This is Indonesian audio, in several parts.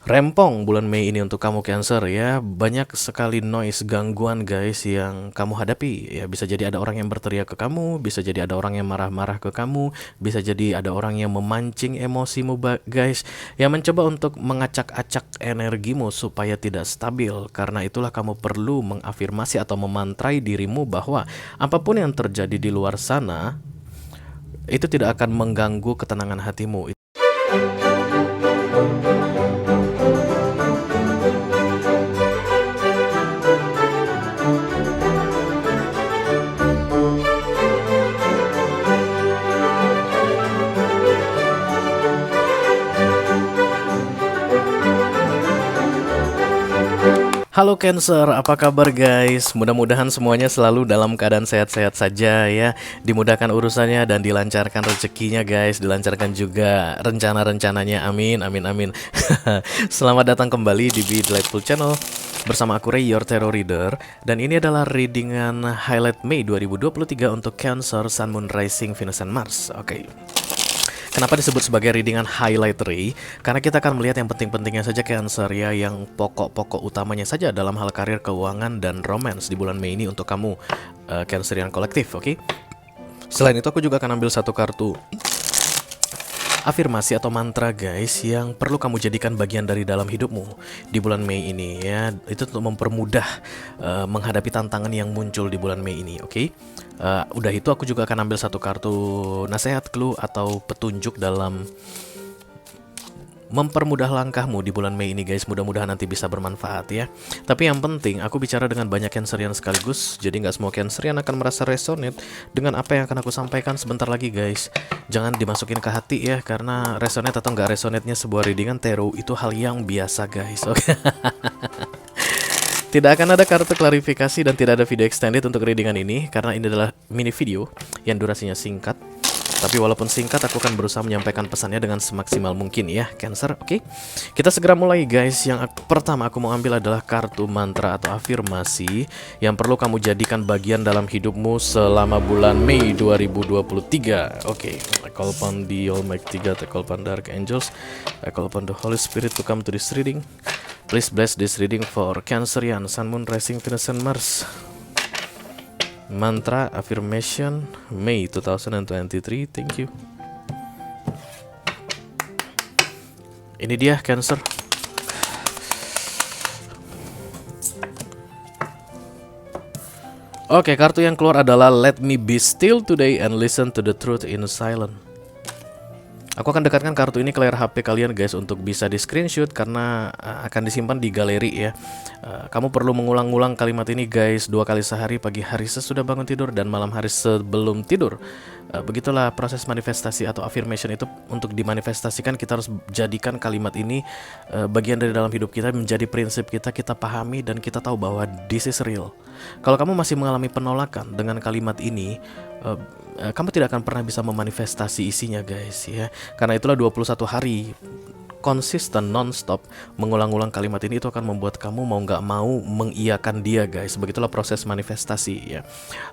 Rempong bulan Mei ini untuk kamu Cancer ya. Banyak sekali noise gangguan guys yang kamu hadapi. Ya bisa jadi ada orang yang berteriak ke kamu, bisa jadi ada orang yang marah-marah ke kamu, bisa jadi ada orang yang memancing emosimu guys, yang mencoba untuk mengacak-acak energimu supaya tidak stabil. Karena itulah kamu perlu mengafirmasi atau memantrai dirimu bahwa apapun yang terjadi di luar sana itu tidak akan mengganggu ketenangan hatimu. Halo Cancer, apa kabar guys? Mudah-mudahan semuanya selalu dalam keadaan sehat-sehat saja ya. Dimudahkan urusannya dan dilancarkan rezekinya guys. Dilancarkan juga rencana-rencananya, amin, amin, amin. Selamat datang kembali di Be Delightful Channel. Bersama aku Ray, your tarot reader. Dan ini adalah readingan highlight Mei 2023 untuk Cancer, Sun, Moon, Rising, Venus, and Mars. Oke. Kenapa disebut sebagai readingan highlight Ray? Karena kita akan melihat yang penting-pentingnya saja Cancer ya, yang pokok-pokok utamanya saja dalam hal karir, keuangan, dan romance di bulan Mei ini untuk kamu Cancer yang kolektif, oke? Selain itu aku juga akan ambil satu kartu afirmasi atau mantra guys yang perlu kamu jadikan bagian dari dalam hidupmu di bulan Mei ini ya. Itu untuk mempermudah menghadapi tantangan yang muncul di bulan Mei ini, oke? Udah itu aku juga akan ambil satu kartu nasihat, clue, atau petunjuk dalam mempermudah langkahmu di bulan Mei ini guys. Mudah-mudahan nanti bisa bermanfaat ya. Tapi yang penting aku bicara dengan banyak Cancerian sekaligus, jadi nggak semua Cancerian akan merasa resonate dengan apa yang akan aku sampaikan sebentar lagi guys. Jangan dimasukin ke hati ya, karena resonate atau nggak resonate-nya sebuah readingan tarot itu hal yang biasa guys, oke? Tidak akan ada kartu klarifikasi dan tidak ada video extended untuk readingan ini, karena ini adalah mini video yang durasinya singkat. Tapi walaupun singkat, aku akan berusaha menyampaikan pesannya dengan semaksimal mungkin ya, Cancer, oke? Kita segera mulai guys. Yang pertama aku mau ambil adalah kartu mantra atau afirmasi yang perlu kamu jadikan bagian dalam hidupmu selama bulan Mei 2023. Oke, I call upon the Almighty God, I call upon the Archangels, I call upon the Holy Spirit to come to this reading. Please bless this reading for Cancerian, Sun, Moon, Rising, Venus, and Mars. Mantra affirmation May 2023. Thank you. Ini dia Cancer. Oke, kartu yang keluar adalah Let me be still today and listen to the truth in silence. Aku akan dekatkan kartu ini ke layar HP kalian guys untuk bisa di screenshot karena akan disimpan di galeri ya. Kamu perlu mengulang-ulang kalimat ini guys 2 kali sehari, pagi hari sesudah bangun tidur dan malam hari sebelum tidur. Begitulah proses manifestasi atau affirmation itu. Untuk dimanifestasikan kita harus jadikan kalimat ini bagian dari dalam hidup kita, menjadi prinsip kita, kita pahami dan kita tahu bahwa this is real. Kalau kamu masih mengalami penolakan dengan kalimat ini, kamu tidak akan pernah bisa memanifestasi isinya guys ya. Karena itulah 21 hari konsisten non-stop mengulang-ulang kalimat ini, itu akan membuat kamu mau nggak mau mengiyakan dia guys. Begitulah proses manifestasi ya.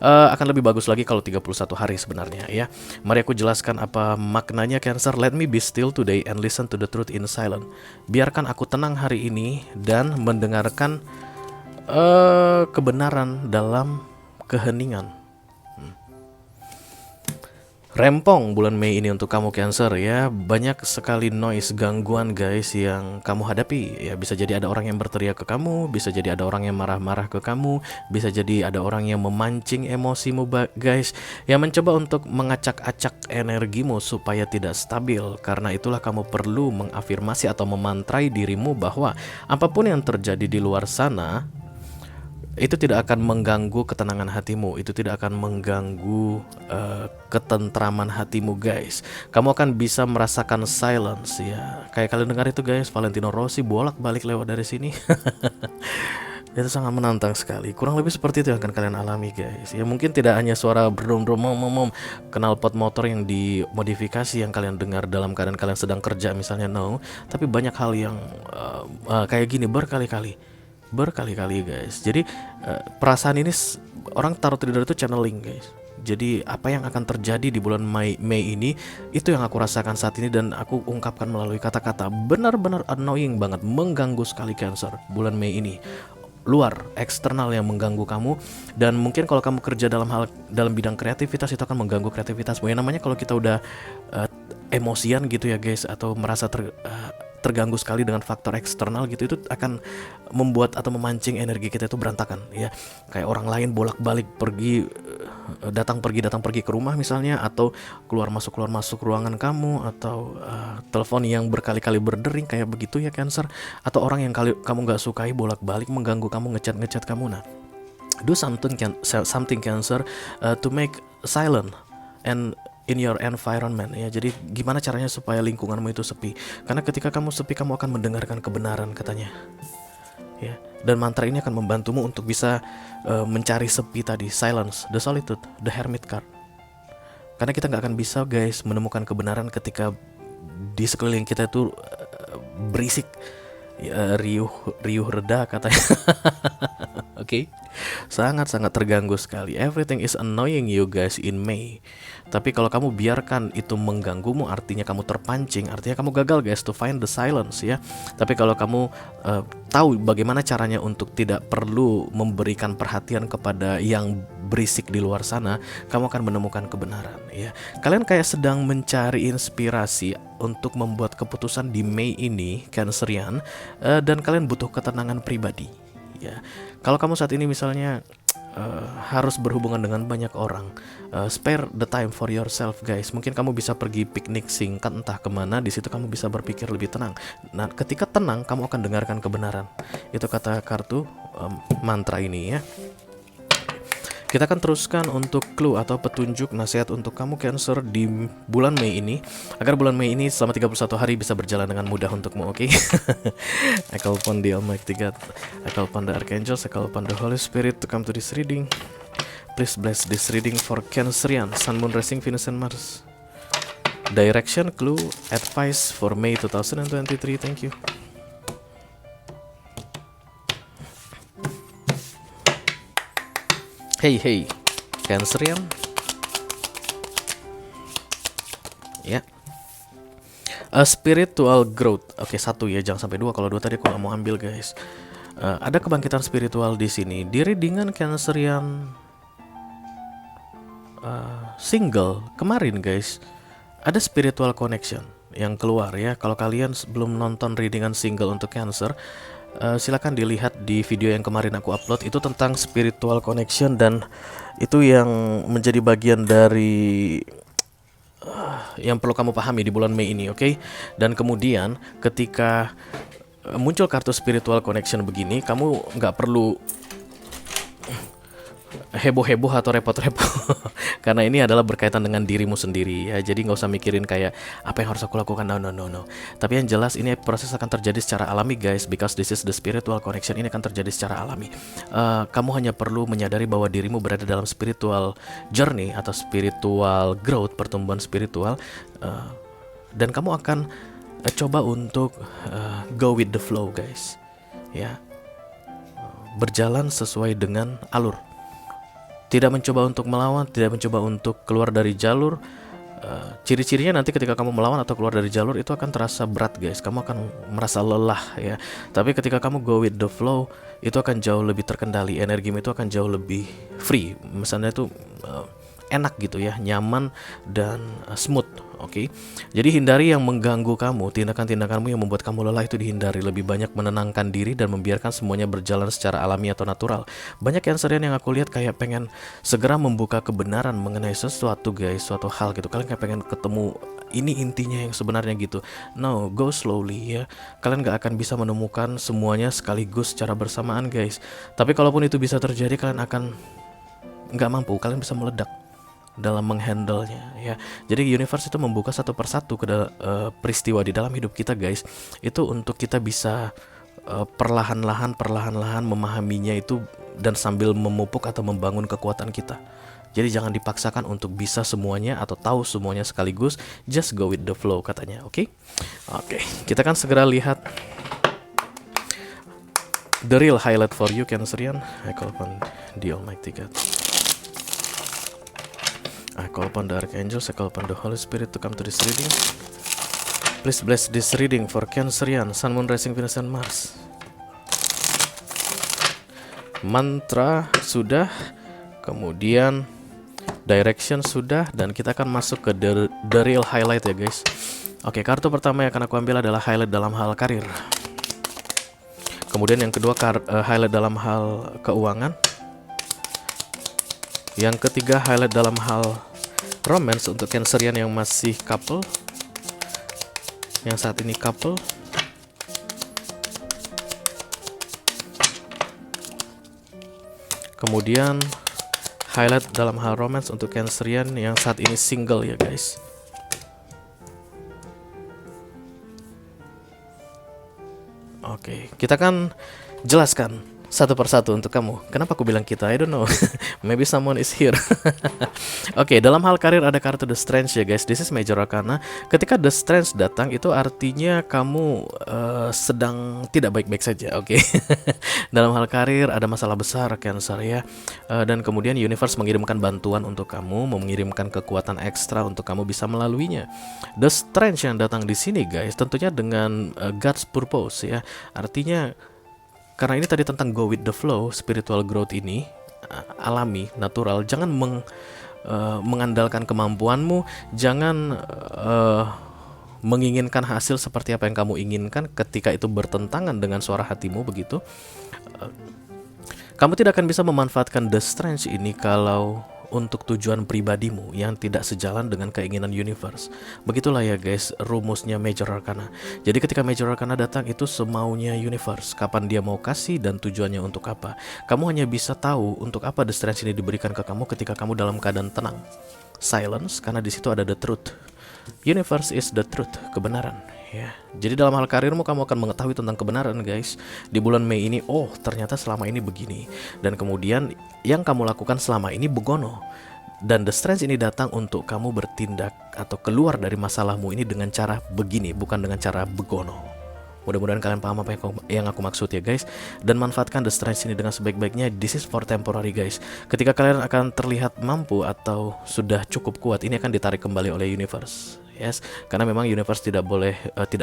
Akan lebih bagus lagi kalau 31 hari sebenarnya ya. Mari aku jelaskan apa maknanya Cancer. Let me be still today and listen to the truth in silence. Biarkan aku tenang hari ini dan mendengarkan kebenaran dalam keheningan. Rempong bulan Mei ini untuk kamu Cancer ya. Banyak sekali noise gangguan guys yang kamu hadapi. Ya bisa jadi ada orang yang berteriak ke kamu, bisa jadi ada orang yang marah-marah ke kamu, bisa jadi ada orang yang memancing emosimu guys, yang mencoba untuk mengacak-acak energimu supaya tidak stabil. Karena itulah kamu perlu mengafirmasi atau memantrai dirimu bahwa apapun yang terjadi di luar sana itu tidak akan mengganggu ketenangan hatimu, itu tidak akan mengganggu ketentraman hatimu guys. Kamu akan bisa merasakan silence ya. Kayak kalian dengar itu guys, Valentino Rossi bolak-balik lewat dari sini. Itu sangat menantang sekali. Kurang lebih seperti itu yang akan kalian alami guys. Ya mungkin tidak hanya suara brum-brum knalpot motor yang dimodifikasi yang kalian dengar dalam keadaan kalian sedang kerja misalnya, no. Tapi banyak hal yang kayak gini berkali-kali guys. Jadi perasaan ini orang taruh tidur itu channeling guys. Jadi apa yang akan terjadi di bulan Mei ini, itu yang aku rasakan saat ini dan aku ungkapkan melalui kata-kata. Benar-benar annoying banget, mengganggu sekali Cancer bulan Mei ini. Luar, eksternal yang mengganggu kamu, dan mungkin kalau kamu kerja dalam bidang kreativitas, itu akan mengganggu kreativitasmu. Yang namanya kalau kita udah emosian gitu ya guys, atau merasa terganggu sekali dengan faktor eksternal gitu, itu akan membuat atau memancing energi kita itu berantakan ya. Kayak orang lain bolak-balik datang pergi ke rumah misalnya, atau keluar masuk ruangan kamu, atau telepon yang berkali-kali berdering kayak begitu ya Cancer, atau orang yang kamu nggak sukai bolak-balik mengganggu kamu, ngechat kamu. Nah, do something Cancer to make silent and in your environment ya. Jadi gimana caranya supaya lingkunganmu itu sepi? Karena ketika kamu sepi, kamu akan mendengarkan kebenaran katanya. Ya. Dan mantra ini akan membantumu untuk bisa mencari sepi tadi, silence, the solitude, the hermit card. Karena kita nggak akan bisa guys menemukan kebenaran ketika di sekeliling kita itu berisik, ya, riuh reda katanya. Oke. Sangat-sangat terganggu sekali. Everything is annoying you guys in May. Tapi kalau kamu biarkan itu mengganggumu, artinya kamu terpancing, artinya kamu gagal guys to find the silence ya. Tapi kalau kamu tahu bagaimana caranya untuk tidak perlu memberikan perhatian kepada yang berisik di luar sana, kamu akan menemukan kebenaran ya. Kalian kayak sedang mencari inspirasi untuk membuat keputusan di Mei ini, Cancerian, dan kalian butuh ketenangan pribadi ya. Kalau kamu saat ini misalnya harus berhubungan dengan banyak orang, spare the time for yourself guys. Mungkin kamu bisa pergi piknik singkat entah kemana, di situ kamu bisa berpikir lebih tenang. Nah, ketika tenang, kamu akan dengarkan kebenaran. Itu kata kartu mantra ini ya. Kita akan teruskan untuk clue atau petunjuk nasihat untuk kamu Cancer di bulan Mei ini, agar bulan Mei ini selama 31 hari bisa berjalan dengan mudah untukmu, oke? I call upon the Almighty God, I call upon the Archangels, I call upon the Holy Spirit to come to this reading. Please bless this reading for Cancerian, Sun, Moon, Rising, Venus, and Mars. Direction, clue, advice for May 2023, thank you. Hey, Cancerian. Ya. A spiritual growth. Oke, 1 ya, jangan sampai 2. Kalau 2 tadi aku nggak mau ambil guys. Ada kebangkitan spiritual di sini. Di readingan Cancerian single kemarin guys, ada spiritual connection yang keluar ya. Kalau kalian belum nonton readingan single untuk Cancer, silakan dilihat di video yang kemarin aku upload, itu tentang spiritual connection, dan itu yang menjadi bagian dari yang perlu kamu pahami di bulan Mei ini, oke? Dan kemudian ketika muncul kartu spiritual connection begini, kamu nggak perlu heboh-heboh atau repot-repot karena ini adalah berkaitan dengan dirimu sendiri ya. Jadi nggak usah mikirin kayak apa yang harus aku lakukan, no. Tapi yang jelas ini proses akan terjadi secara alami guys, because this is the spiritual connection. Ini akan terjadi secara alami. Kamu hanya perlu menyadari bahwa dirimu berada dalam spiritual journey atau spiritual growth, pertumbuhan spiritual, dan kamu akan coba untuk go with the flow guys ya, berjalan sesuai dengan alur. Tidak mencoba untuk melawan, tidak mencoba untuk keluar dari jalur. Ciri-cirinya nanti ketika kamu melawan atau keluar dari jalur itu akan terasa berat guys. Kamu akan merasa lelah ya. Tapi ketika kamu go with the flow, itu akan jauh lebih terkendali. Energimu itu akan jauh lebih free. Misalnya itu enak gitu ya, nyaman dan smooth. Oke. Jadi hindari yang mengganggu kamu, tindakan-tindakanmu yang membuat kamu lelah itu dihindari. Lebih banyak menenangkan diri dan membiarkan semuanya berjalan secara alami atau natural. Banyak Cancerian yang aku lihat kayak pengen segera membuka kebenaran mengenai sesuatu guys, suatu hal gitu. Kalian kayak pengen ketemu ini intinya yang sebenarnya gitu. No, go slowly ya. Kalian gak akan bisa menemukan semuanya sekaligus secara bersamaan guys. Tapi kalaupun itu bisa terjadi, kalian akan gak mampu, kalian bisa meledak dalam menghandlenya ya. Jadi universe itu membuka satu persatu peristiwa di dalam hidup kita guys, itu untuk kita bisa perlahan-lahan memahaminya itu, dan sambil memupuk atau membangun kekuatan kita. Jadi jangan dipaksakan untuk bisa semuanya atau tahu semuanya sekaligus, just go with the flow katanya. Oke, kita akan segera lihat the real highlight for you Cancerian. I call upon the Almighty God. I call upon the archangels, I call upon the Holy Spirit to come to this reading. Please bless this reading for Cancerian, Sun, Moon, Rising, Venus, and Mars. Mantra sudah, kemudian direction sudah, dan kita akan masuk ke the real highlight ya guys. Oke, kartu pertama yang akan aku ambil adalah highlight dalam hal karir. Kemudian yang kedua highlight dalam hal keuangan. Yang ketiga highlight dalam hal romance untuk Cancerian yang masih couple, yang saat ini couple. Kemudian highlight dalam hal romance untuk Cancerian yang saat ini single ya guys. Oke, kita akan jelaskan satu persatu untuk kamu. Kenapa aku bilang kita? I don't know. Maybe someone is here. Oke, dalam hal karir ada kartu The Strange ya guys. This is Major Arcana. Ketika The Strange datang itu artinya kamu sedang tidak baik-baik saja. Oke. Dalam hal karir ada masalah besar Cancer ya. Dan kemudian universe mengirimkan bantuan untuk kamu, mengirimkan kekuatan ekstra untuk kamu bisa melaluinya. The Strange yang datang di sini guys, tentunya dengan God's purpose ya. Artinya karena ini tadi tentang go with the flow, spiritual growth ini alami, natural. Jangan mengandalkan kemampuanmu, jangan menginginkan hasil seperti apa yang kamu inginkan ketika itu bertentangan dengan suara hatimu begitu. Kamu tidak akan bisa memanfaatkan The Strange ini kalau untuk tujuan pribadimu yang tidak sejalan dengan keinginan universe. Begitulah ya guys rumusnya Major Arcana. Jadi ketika Major Arcana datang itu semaunya universe, kapan dia mau kasih dan tujuannya untuk apa. Kamu hanya bisa tahu untuk apa The Strange ini diberikan ke kamu ketika kamu dalam keadaan tenang, silence, karena di situ ada the truth. Universe is the truth, kebenaran ya. Jadi dalam hal karirmu kamu akan mengetahui tentang kebenaran guys. Di bulan Mei ini, oh ternyata selama ini begini. Dan kemudian yang kamu lakukan selama ini begono. Dan The Strange ini datang untuk kamu bertindak atau keluar dari masalahmu ini dengan cara begini, bukan dengan cara begono. Mudah-mudahan kalian paham apa yang aku maksud ya guys. Dan manfaatkan The Strange ini dengan sebaik-baiknya. This is for temporary guys. Ketika kalian akan terlihat mampu atau sudah cukup kuat, ini akan ditarik kembali oleh universe. Yes, karena memang universe tidak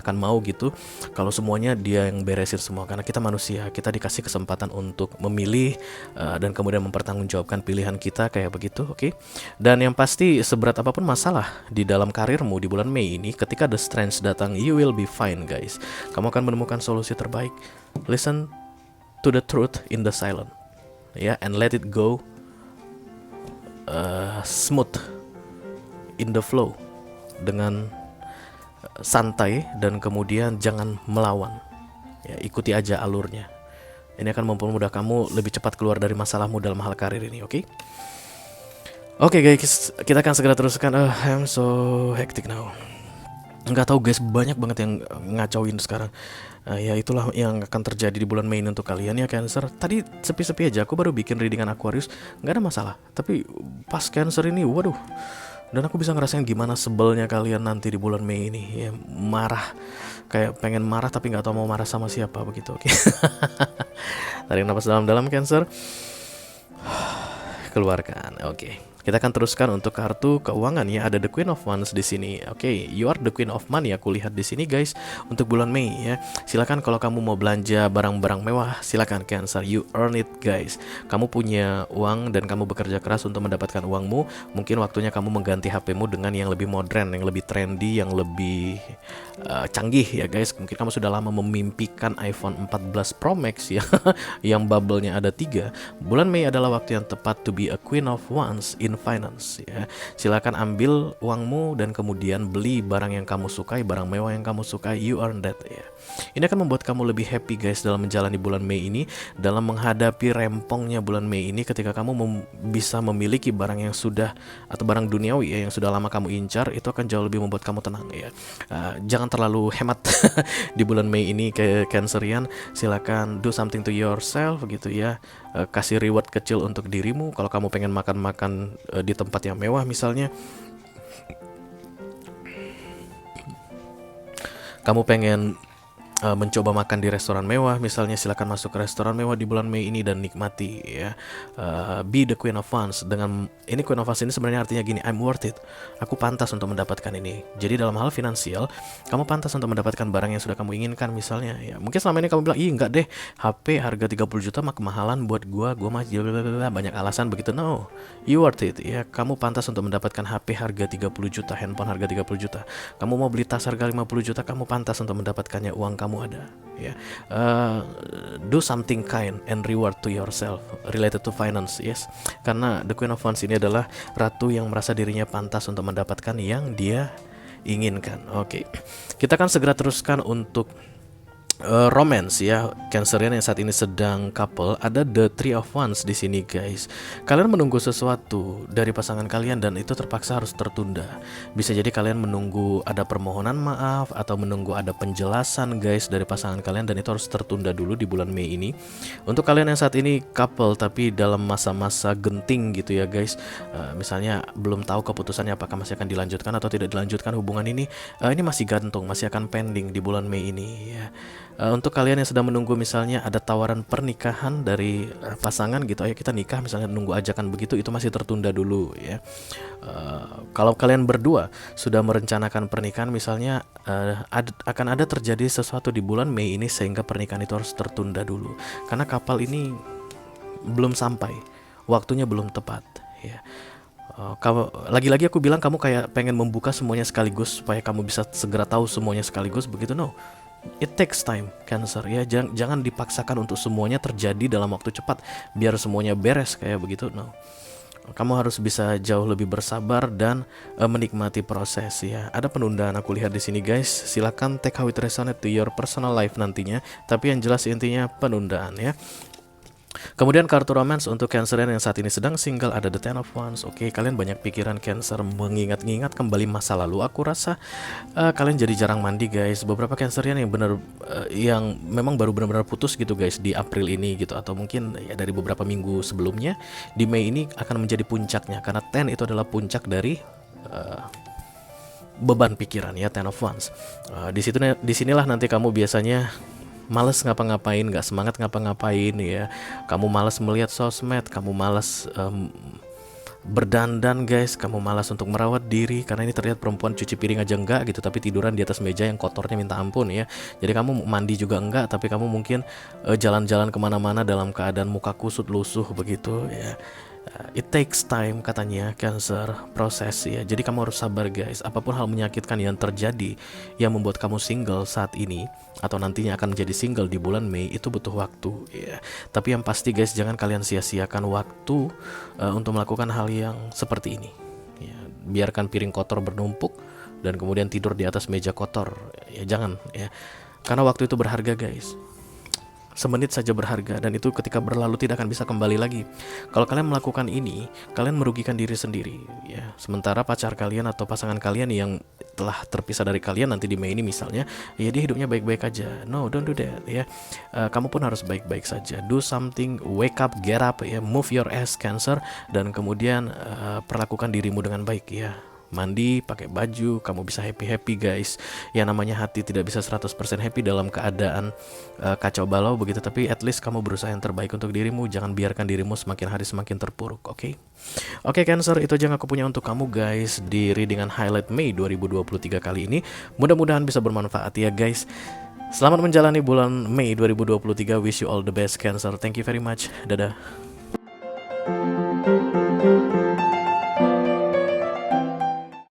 akan mau gitu kalau semuanya dia yang beresin semua. Karena kita manusia, kita dikasih kesempatan untuk memilih dan kemudian mempertanggungjawabkan pilihan kita kayak begitu, oke? Dan yang pasti seberat apapun masalah di dalam karirmu di bulan Mei ini, ketika The Strange datang, you will be fine guys. Kamu akan menemukan solusi terbaik. Listen to the truth in the silence, ya, and let it go smooth in the flow, dengan santai dan kemudian jangan melawan ya, ikuti aja alurnya. Ini akan mempermudah kamu lebih cepat keluar dari masalahmu dalam hal karir ini, oke? Oke guys, kita akan segera teruskan. I'm so hectic now. Nggak tahu guys, banyak banget yang ngacauin sekarang. Ya itulah yang akan terjadi di bulan Mei untuk kalian ya Cancer. Tadi sepi-sepi aja, aku baru bikin readingan Aquarius, nggak ada masalah. Tapi pas Cancer ini, waduh. Dan aku bisa ngerasain gimana sebelnya kalian nanti di bulan Mei ini ya, marah, kayak pengen marah tapi nggak tahu mau marah sama siapa begitu, oke? Tarik nafas dalam-dalam Cancer, keluarkan, oke. Kita akan teruskan untuk kartu keuangan ya. Ada The Queen of Wands di sini. Oke, you are the Queen of Money aku lihat di sini guys untuk bulan Mei ya. Silakan kalau kamu mau belanja barang-barang mewah, silakan Cancer. You earn it guys. Kamu punya uang dan kamu bekerja keras untuk mendapatkan uangmu. Mungkin waktunya kamu mengganti HP-mu dengan yang lebih modern, yang lebih trendy, yang lebih canggih ya guys. Mungkin kamu sudah lama memimpikan iPhone 14 Pro Max ya, yang bubble-nya ada 3. Bulan Mei adalah waktu yang tepat to be a Queen of Wands in finance ya. Silakan ambil uangmu dan kemudian beli barang yang kamu sukai, barang mewah yang kamu sukai. You earn that ya. Ini akan membuat kamu lebih happy guys dalam menjalani bulan Mei ini, dalam menghadapi rempongnya bulan Mei ini. Ketika kamu bisa memiliki barang yang sudah, atau barang duniawi ya, yang sudah lama kamu incar, itu akan jauh lebih membuat kamu tenang ya. Jangan terlalu hemat di bulan Mei ini ke Cancerian. Silakan do something to yourself gitu ya. Kasih reward kecil untuk dirimu. Kalau kamu pengen makan-makan di tempat yang mewah misalnya, kamu pengen mencoba makan di restoran mewah, misalnya silakan masuk ke restoran mewah di bulan Mei ini dan nikmati ya. Be the queen of funds. Dengan ini queen of funds ini sebenarnya artinya gini, I'm worth it. Aku pantas untuk mendapatkan ini. Jadi dalam hal finansial, kamu pantas untuk mendapatkan barang yang sudah kamu inginkan misalnya ya. Mungkin selama ini kamu bilang, "Ih, enggak deh, HP harga 30 juta mah kemahalan buat gua mah banyak alasan begitu." No. You worth it ya. Kamu pantas untuk mendapatkan HP harga 30 juta, handphone harga 30 juta. Kamu mau beli tas harga 50 juta, kamu pantas untuk mendapatkannya, uang kamu ada ya. Do something kind and reward to yourself related to finance, yes, karena the queen of wands ini adalah ratu yang merasa dirinya pantas untuk mendapatkan yang dia inginkan. Oke, kita akan segera teruskan untuk romance ya, Cancerian yang saat ini sedang couple. Ada the three of wands di sini guys. Kalian menunggu sesuatu dari pasangan kalian dan itu terpaksa harus tertunda. Bisa jadi kalian menunggu ada permohonan maaf atau menunggu ada penjelasan guys dari pasangan kalian, dan itu harus tertunda dulu di bulan Mei ini. Untuk kalian yang saat ini couple tapi dalam masa-masa genting gitu ya guys, misalnya belum tahu keputusannya apakah masih akan dilanjutkan atau tidak dilanjutkan hubungan ini masih gantung, masih akan pending di bulan Mei ini ya. Untuk kalian yang sedang menunggu misalnya ada tawaran pernikahan dari pasangan gitu, ayo kita nikah misalnya, nunggu ajakan begitu, itu masih tertunda dulu ya. Kalau kalian berdua sudah merencanakan pernikahan misalnya, akan ada terjadi sesuatu di bulan Mei ini sehingga pernikahan itu harus tertunda dulu karena kapal ini belum sampai, waktunya belum tepat ya. Lagi-lagi aku bilang kamu kayak pengen membuka semuanya sekaligus supaya kamu bisa segera tahu semuanya sekaligus begitu. No, it takes time, Cancer ya. Jangan dipaksakan untuk semuanya terjadi dalam waktu cepat biar semuanya beres kayak begitu. No, kamu harus bisa jauh lebih bersabar dan menikmati proses ya. Ada penundaan aku lihat di sini guys. Silakan take how it resonate to your personal life nantinya, tapi yang jelas intinya penundaan ya. Kemudian kartu romance untuk Cancerian yang saat ini sedang single ada the Ten of Wands. Oke, kalian banyak pikiran Cancer, mengingat-ingat kembali masa lalu. Aku rasa kalian jadi jarang mandi guys. Beberapa Cancerian yang yang memang baru benar-benar putus gitu guys di April ini gitu, atau mungkin ya dari beberapa minggu sebelumnya. Di Mei ini akan menjadi puncaknya karena Ten itu adalah puncak dari beban pikiran ya, Ten of Wands. Disinilah nanti kamu biasanya males ngapa-ngapain, gak semangat ngapa-ngapain ya. Kamu malas melihat sosmed, kamu malas berdandan guys, kamu malas untuk merawat diri karena ini terlihat perempuan cuci piring aja enggak gitu, tapi tiduran di atas meja yang kotornya minta ampun ya. Jadi kamu mandi juga enggak, tapi kamu mungkin jalan-jalan kemana-mana dalam keadaan muka kusut lusuh begitu ya. It takes time katanya Cancer, proses ya. Jadi kamu harus sabar guys. Apapun hal menyakitkan yang terjadi yang membuat kamu single saat ini atau nantinya akan menjadi single di bulan Mei, itu butuh waktu ya. Tapi yang pasti guys, jangan kalian sia-siakan waktu untuk melakukan hal yang seperti ini ya. Biarkan piring kotor bernumpuk dan kemudian tidur di atas meja kotor ya, jangan ya. Karena waktu itu berharga guys. Semenit saja berharga, dan itu ketika berlalu tidak akan bisa kembali lagi. Kalau kalian melakukan ini, kalian merugikan diri sendiri ya. Sementara pacar kalian atau pasangan kalian yang telah terpisah dari kalian nanti di Mei ini misalnya, ya dia hidupnya baik-baik aja. No, don't do that ya. Kamu pun harus baik-baik saja. Do something, wake up, get up ya, move your ass Cancer, dan kemudian perlakukan dirimu dengan baik ya. Mandi, pakai baju, kamu bisa happy-happy guys. Yang namanya hati tidak bisa 100% happy dalam keadaan kacau balau begitu, tapi at least kamu berusaha yang terbaik untuk dirimu. Jangan biarkan dirimu semakin hari semakin terpuruk, oke? Oke Cancer, itu aja yang aku punya untuk kamu guys di readingan highlight Mei 2023 kali ini. Mudah-mudahan bisa bermanfaat ya guys. Selamat menjalani bulan Mei 2023. Wish you all the best Cancer. Thank you very much. Dadah.